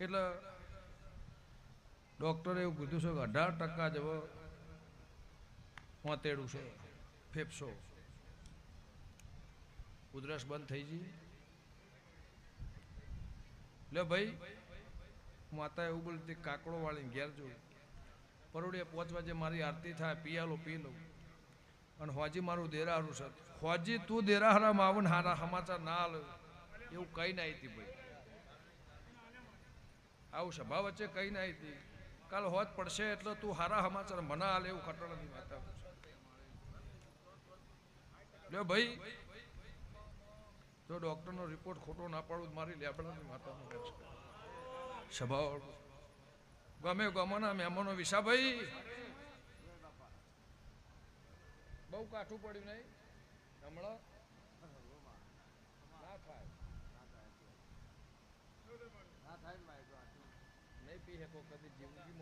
એટલે ડૉક્ટરે એવું કીધું છે કે 18% જેવો વાંતેડું છે, ફેફસો ઉધરસ બંધ થઈ ગઈ. લે ભાઈ માતા એવું બોલતી કાકડો વાળીને ઘેર જો પરોડીએ 5 વાગે મારી આરતી થાય, પિયાલો પી લઉં અને હોજી મારું દેરાહારું છે. હોજી તું દેરાહારામાં આવું ને હારા સમાચાર ના આલે એવું કઈ ના હતી ભાઈ, આવું સભા વચ્ચે કઈ ના હતી. કાલ હોજ પડશે એટલે તું હારા સમાચાર મને આલે એવું ખટણ નથી માતા. લે ભાઈ તો ડોક્ટરનો રિપોર્ટ ખોટો ના પાડું મારી લેબડાની માતાનો સભા ગમે ગમોના મહેમાનો વિશાભાઈ બહુ કાઠું પડ્યું નહીં હમણાં ના થાય નહીં પી શકો કદી જિંદગીમાં